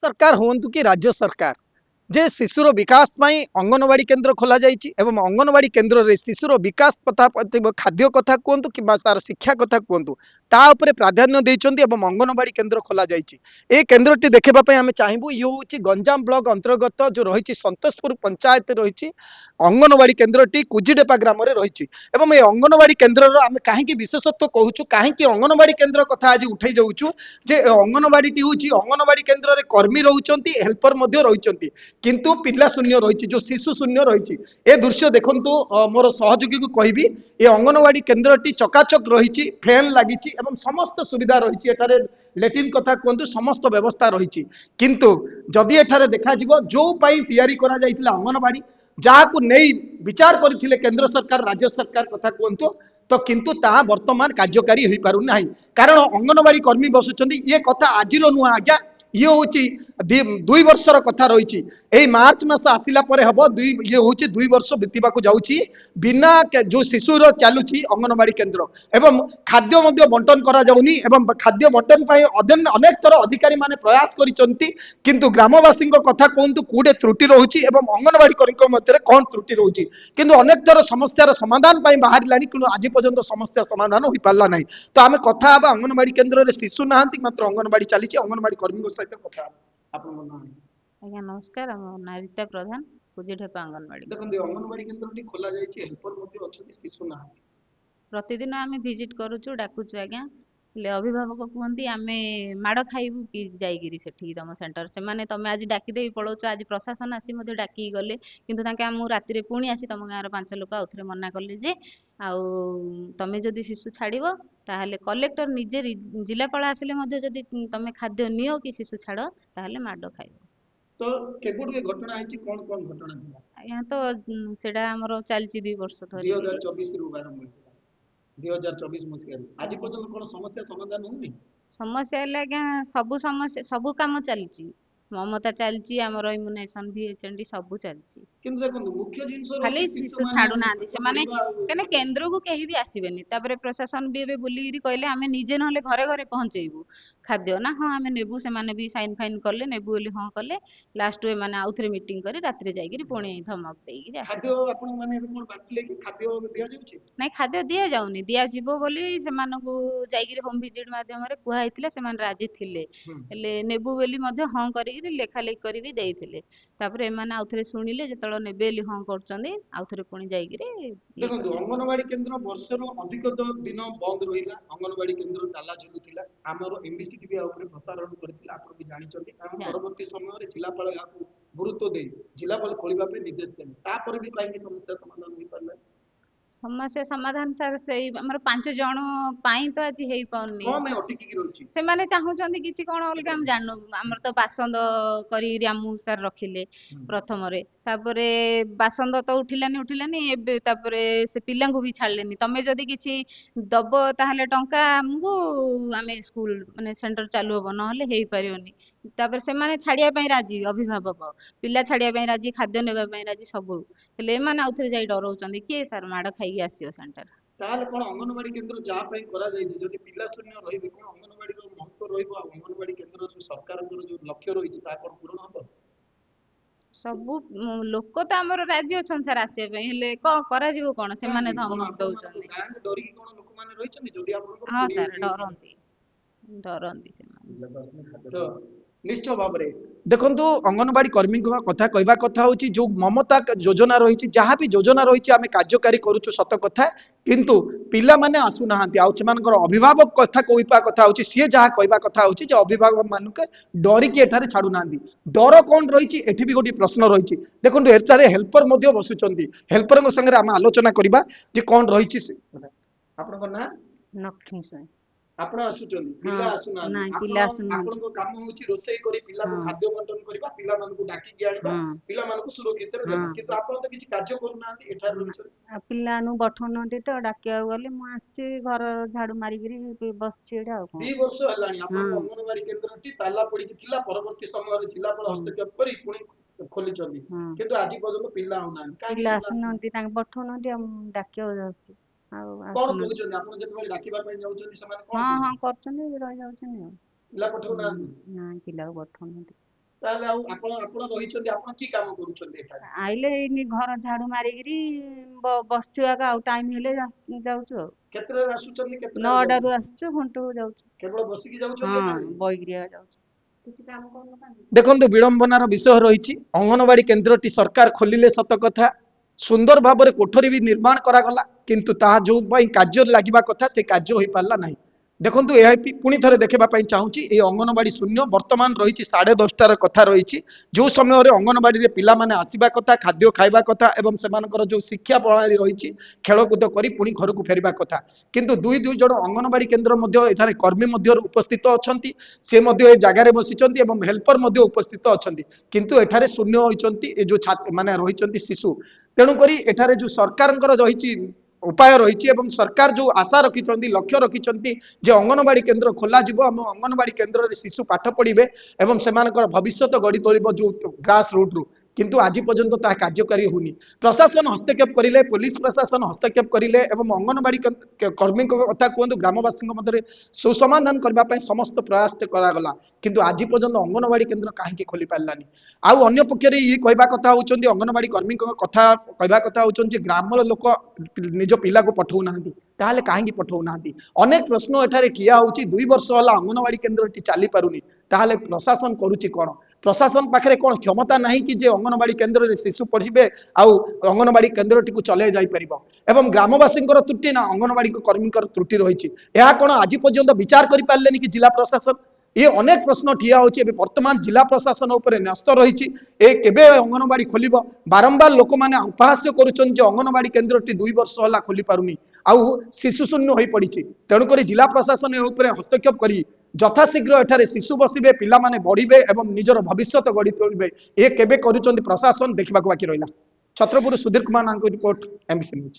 सरकार हुंतु कि राज्य सरकार जे शिशुर विकास में अंगनवाड़ी केन्द्र खोल एवं अंगनवाड़ी केन्द्र रे शिशुर विकास कथा खाद्य कथा कहतु कि तार शिक्षा कथा कहतु ताऊपर प्राधान्य देइछन्ति एवं अंगनवाड़ी केन्द्र खोल ए केन्द्रटी देखापी आम चाहबू ये हूँ गंजाम ब्लॉक अंतर्गत जो रही संतोषपुर पंचायत रही अंगनवाड़ी केन्द्रटी कुजिडेपा ग्राम में रही ये अंगनवाड़ी केन्द्र आम कहीं विशेषत्व कहूँ कहीं अंगनवाड़ी केन्द्र कथा आज उठे जाऊँ जे अंगनवाड़ी हूँ अंगनवाड़ी केन्द्र में कर्मी रोच हेल्पर रही किंतु पिला शून्य रही जो शिशु शून्य रही ए दृश्य देखु मोर सहयोगी को कहबी ये अंगनवाड़ी केन्द्रटी चकाचक रही फैन लगी समस्त सुविधा रही है लेट्रिन कथा कहतु समस्त व्यवस्था रही किंतु जदि एठारे देखा जो तैयारी करा अंगनवाड़ी जहाँ नहीं विचार करते केंद्र सरकार राज्य सरकार कथा कहतु तो किंतु ताहा वर्तमान कार्यकारी हो पार ना कारण अंगनवाड़ी कर्मी बसुंच ये कथा आज नुह आज्ञा ये हूँ 2 वर्षर कथा रही मार्च मास आसला हम ये हूँ 2 वर्ष बीतवा जाऊँगी बिना जो शिशुर चलुची अंगनवाड़ी केन्द्र एवं खाद्य बंटन करा जाउनी एवं खाद्य बंटन अनेक थर अधिकारी माने प्रयास करिसंती किंतु ग्रामवासी कथा कहतु कूड़े त्रुटि रोची एवं अंगनवाड़ी कर्मी मध्य कौन त्रुटि रोची किंतु अनेक थर समस्यार समाधान बाहर कि आज पर्यंत समस्या समाधान हो पारा ना तो आम कथा अंगनवाड़ी केन्द्र में शिशु ना मात्र अंगनवाड़ी चली अंगनवाड़ी कर्मी सहित कथा आज्ञा नमस्कार नारिता प्रधान कुजिढेपा अंगनवाड़ी देखो अंगनवाड़ी केन्द्र खोल हेल्पर शिशु ना प्रतिदिन आम भिजिट करुचु डाकुचु आज्ञा हेले अभिभावक कहते आम माड़ खाइबू कि जाइकिरी सेठी तुम सेंटर से माने तुम आज डाकिदेवी पलाउच आज प्रशासन आसी डाकी गले किंतु तांके आम राति पुणी आसी तुम गाँव 5 लोक आउ थे मना कले जे आउ तमें जदि शिशु छाड़ब ताहले कलेक्टर निजे जिलापाल आसिले जदि तुम खाद्य नियो कि शिशु छाड़ ताहले माड़ खाइब तो केबुड घटना है कौन कौन घटना आज्ञा तो सेटा हमर चलची 2 वर्ष धरि 2024 रु आरंभ होइला 2024 मसिया आज पर्यंत कोन समस्या समाधान होउनी समस्या है आज्ञा सबु समस्या सबु काम चलची ममता चलची हमर इम्युनेशन भी एचएनडी सबु चलची किंतु देखो मुख्य जिंस खाली शिशु छाड़ू ना से माने कने केंद्र को कहीं भी आसीबेनी तापरे प्रशासन भी एबे बुलीगिरी कहले आमे निजे नहले घरे घरे पहुंचेबू खाद्य ना हाँ आमे नेबू से माने भी साइन फाइन करले नेबू बोली हाँ कले लास्ट वे माने आउथरे मीटिंग करी रात्रि जाईगिरी पुणी धमक देईगिरी आसी खाद्य आपन माने कोन बाटले कि खाद्य दिया जाउची नहीं खाद्य दिया जाउनी दिया जीवो बोली सेमानकु जाईगिरी होम विजिट माध्यम रे कुहा हितले सेमान राजी थिले हेले नेबू बोली मध्ये हाँ करिगिरी लेखा लेख करी देइथिले तापरे एमाने आउथरे सुनिले जेतळ नेबेली हाँ करचंदी आउथरे पुणी जाईगिरी देखो अंगनवाड़ी केन्द्र वर्षर अधिक दिन बंद रहिला अंगनवाड़ी केन्द्र ताला झुलुथिला हमर एमबीसी टीवी ऊपर प्रसारण करथिला आपण भी जानि चंदी हम परवर्ती समय रे जिलापाल याकू गुरुत्व दे जिलापाल खोलिबा पे निर्देश देले तापर भी काई समस्या समाधान होई परला समस्या समाधान सर से हमर 5 जण पाई तो आज हेई पाउनी को में अटकी की रहछि से माने चाहुचंदी किछि कोन अलगा हम जाननु हमर तो बासंद करी रामू सर रखिले प्रथम रे तापरे बासंद तो उठिलानी एबे तापरे से पिल्लांगु भी छाडलेनी तमे जदी किछि दबो ताहले टंका हमगु आमे स्कूल माने सेंटर चालू होबो न हले हेई परियोनी तापर से माने छाडिया पई राजी अभिभावक पिल्ला छाडिया पई राजी खाद्य नेबा पई राजी सबु हेले माने आउथरे जाई डरौचंदी के सर माड खाई आसियो सेंटर ताहले कोन अंगनवाड़ी केन्द्र जा पई करा जाई जदी पिल्ला शून्य रहिबे कोन अंगनवाड़ी रो महत्व रहिबो अंगनवाड़ी केन्द्र जो सरकार जो लक्ष्य रहिछि ता कोन पूर्ण हबो सबु लोक तो हमर राज्य छन सर आसे पे हेले क करा जीवो कोन से माने धमक दउचंदी गां डरी कोन लोक माने रहिछन जदी आपन हां सर डरंती से माने तो निश्चय भाव में देखो अंगनवाड़ी कर्मी कथा कहवा कथा हूँ जो ममता योजना रही जहाँ भी योजना रही आम कार्यकारी करुचु सत कथा किंतु पिला माने आसुना अभिभावक कथा कहवा कथा हूँ सी जहाँ कहवा कथा हूँ अभिभावक मान डरिकी एठारे छाड़ू ना डर कौन रही एठी भी गोटे प्रश्न रही देखो एठारे हेल्पर बसुंच हेल्पर संगे आम आलोचना करवा कौन रही आपन ना नखनी से आपण आसुचन पिला आसुना आपण को काम होची रोसई करी पिला को खाद्य बंटन करबा पिला मान को डाकी के आनिबा पिला मान को सुरक्षित रे देबा किंतु आपण तो किछि कार्य करू ना एठार रहिछ पिला नु बठौनती तो डाकिया गले मु आछि घर झाड़ू मारी गिरी बसछि एडा 2 वर्ष हलानी आपण अंगनवाड़ी केन्द्र टी ताला पड़ी कि थिला परवर्ती समय रे जिला पर हस्तक्षेप करी पुणी खोली चंदी किंतु आज पर्यंत पिला होना पिला आसुनती तांग बठौनती हम डाकिया जाउछि कोन कहउछन आपण जेतबे डाकिबा पय जाउछन समान कोन हां हां करछन रहि जाउछन पिला पठौ ना ना पिला पठौ ना ତାହେଲେ ଆଉ ଆପଣ ରହିଛନ୍ତି, ଆପଣ କି କାମ କରୁଛନ୍ତି ଏଠାରେ? ଆଇଲେ ଏଇନି ଘର ଝାଡୁ ମାରିକିରି ବସିଛୁ ଆକା, ଆଉ ଟାଇମ ହେଲେ ଯାଉଛୁ ଆଉ। କେତେଟାରେ ଆସୁଛନ୍ତି, କେତେଟାରେ 9ଟାରୁ ଯାଉଛନ୍ତି? ଆସୁଛୁ, ଘଣ୍ଟକୁ ଯାଉଛୁ। କେବଳ ବସିକି ଯାଉଛନ୍ତି ହଁ, ଏଠାରେ? ବଇକିରି ଆକା ଯାଉଛୁ, କିଛି କାମ କରୁନୁ। ଦେଖନ୍ତୁ, ବିଡ଼ମ୍ବନାର ବିଷୟ ରହିଛି। ଅଙ୍ଗନବାଡି କେନ୍ଦ୍ରଟି ସରକାର ଖୋଲିଲେ ସତ କଥା, ସୁନ୍ଦର ଭାବରେ କୋଠରୀ ବି ନିର୍ମାଣ କରାଗଲା, କିନ୍ତୁ ତାହା ଯୋଉ ପାଇଁ କାର୍ଯ୍ୟରେ ଲାଗିବା କଥା ସେ କାର୍ଯ୍ୟ ହୋଇପାରିଲା ନାହିଁ। ଦେଖନ୍ତୁ, ଏହା ପୁଣି ଥରେ ଦେଖିବା ପାଇଁ ଚାହୁଁଛି, এই ଅଙ୍ଗନବାଡି ଶୂନ୍ୟ ବର୍ତ୍ତମାନ ରହିଛି 10:30ଟାର କଥା ରହିଛି, ଯେଉଁ ସମୟରେ ଅଙ୍ଗନବାଡିରେ ପିଲାମାନେ ଆସିବା କଥା, ଖାଦ୍ୟ ଖାଇବା କଥା ଏବଂ ସେମାନଙ୍କର ଯେଉଁ ଶିକ୍ଷା ପ୍ରଣାଳୀ ରହିଛି ଖେଳକୁଦ କରି ପୁଣି ଘରକୁ ଫେରିବା କଥା। କିନ୍ତୁ ଦୁଇ ଜଣ ଅଙ୍ଗନବାଡି କେନ୍ଦ୍ର ମଧ୍ୟ ଏଠାରେ କର୍ମୀ ମଧ୍ୟ ଉପସ୍ଥିତ ଅଛନ୍ତି, ସେ ମଧ୍ୟ ଏ ଜାଗାରେ ବସିଛନ୍ତି ଏବଂ ହେଲ୍ପର ମଧ୍ୟ ଉପସ୍ଥିତ ଅଛନ୍ତି, କିନ୍ତୁ ଏଠାରେ ଶୂନ୍ୟ ହୋଇଛନ୍ତି ଏ ଯେଉଁ ମାନେ ରହିଛନ୍ତି ଶିଶୁ। ତେଣୁକରି ଏଠାରେ ଯେଉଁ ସରକାରଙ୍କର ରହିଛି ଉପାୟ ରହିଛି ଏବଂ ସରକାର ଯେଉଁ ଆଶା ରଖିଛନ୍ତି, ଲକ୍ଷ୍ୟ ରଖିଛନ୍ତି ଯେ ଅଙ୍ଗନବାଡି କେନ୍ଦ୍ର ଖୋଲାଯିବ ଏବଂ ଅଙ୍ଗନବାଡି କେନ୍ଦ୍ରରେ ଶିଶୁ ପାଠ ପଢିବେ ଏବଂ ସେମାନଙ୍କର ଭବିଷ୍ୟତ ଗଢି ତୋଳିବ ଯେଉଁ ଗ୍ରାସ ରୁଟ୍ରୁ, କିନ୍ତୁ ଆଜି ପର୍ଯ୍ୟନ୍ତ ତାହା କାର୍ଯ୍ୟକାରୀ ହେଉନି। ପ୍ରଶାସନ ହସ୍ତକ୍ଷେପ କରିଲେ, ପୋଲିସ ପ୍ରଶାସନ ହସ୍ତକ୍ଷେପ କରିଲେ ଏବଂ ଅଙ୍ଗନବାଡି କର୍ମୀଙ୍କ କଥା କୁହନ୍ତୁ, ଗ୍ରାମବାସୀଙ୍କ ମଧ୍ୟରେ ସୁସମାଧାନ କରିବା ପାଇଁ ସମସ୍ତ ପ୍ରୟାସ କରାଗଲା, କିନ୍ତୁ ଆଜି ପର୍ଯ୍ୟନ୍ତ ଅଙ୍ଗନବାଡି କେନ୍ଦ୍ର କାହିଁକି ଖୋଲି ପାରିଲାନି? ଆଉ ଅନ୍ୟ ପକ୍ଷରେ ଇଏ କହିବା କଥା ହଉଛନ୍ତି, ଅଙ୍ଗନବାଡି କର୍ମୀଙ୍କ କଥା କହିବା କଥା ହଉଛନ୍ତି ଯେ ଗ୍ରାମର ଲୋକ ନିଜ ପିଲାକୁ ପଠଉନାହାନ୍ତି, ତାହେଲେ କାହିଁକି ପଠଉନାହାନ୍ତି? ଅନେକ ପ୍ରଶ୍ନ ଏଠାରେ ଠିଆ ହଉଛି। 2 ବର୍ଷ ହେଲା ଅଙ୍ଗନବାଡି କେନ୍ଦ୍ରଟି ଚାଲି ପାରୁନି, ତାହେଲେ ପ୍ରଶାସନ କରୁଛି କ'ଣ? ପ୍ରଶାସନ ପାଖରେ କ'ଣ କ୍ଷମତା ନାହିଁ କି ଯେ ଅଙ୍ଗନବାଡି କେନ୍ଦ୍ରରେ ଶିଶୁ ପଢିବେ ଆଉ ଅଙ୍ଗନବାଡି କେନ୍ଦ୍ରଟିକୁ ଚଲାଇ ଯାଇପାରିବ? ଏବଂ ଗ୍ରାମବାସୀଙ୍କର ତ୍ରୁଟି ନା ଅଙ୍ଗନବାଡି କର୍ମୀଙ୍କର ତ୍ରୁଟି ରହିଛି, ଏହା କ'ଣ ଆଜି ପର୍ଯ୍ୟନ୍ତ ବିଚାର କରିପାରିଲେନି କି ଜିଲ୍ଲା ପ୍ରଶାସନ? ये अनेक प्रश्न ठिया होची। वर्तमान जिला प्रशासन उपर न्यस्त रही केबे अंगनवाड़ी खोल? बारंबार लोक मैंने उपहास्य करुछन जे अंगनवाड़ी केन्द्र 2 वर्ष होला खोली पारुनी, आउ शिशु शून्य हो पड़ी। तेणुक जिला प्रशासन हस्तक्षेप कर यथाशीघ्र एठारे शिशु बसबे, पिला माने बढ़िबे एवं निजर भविष्यत गढ़ी तोड़े, ये केबे करुछन प्रशासन देखा बाकी रहा। छत्रपुर सुधीर कुमार नांको रिपोर्ट, एमबीसी न्यूज।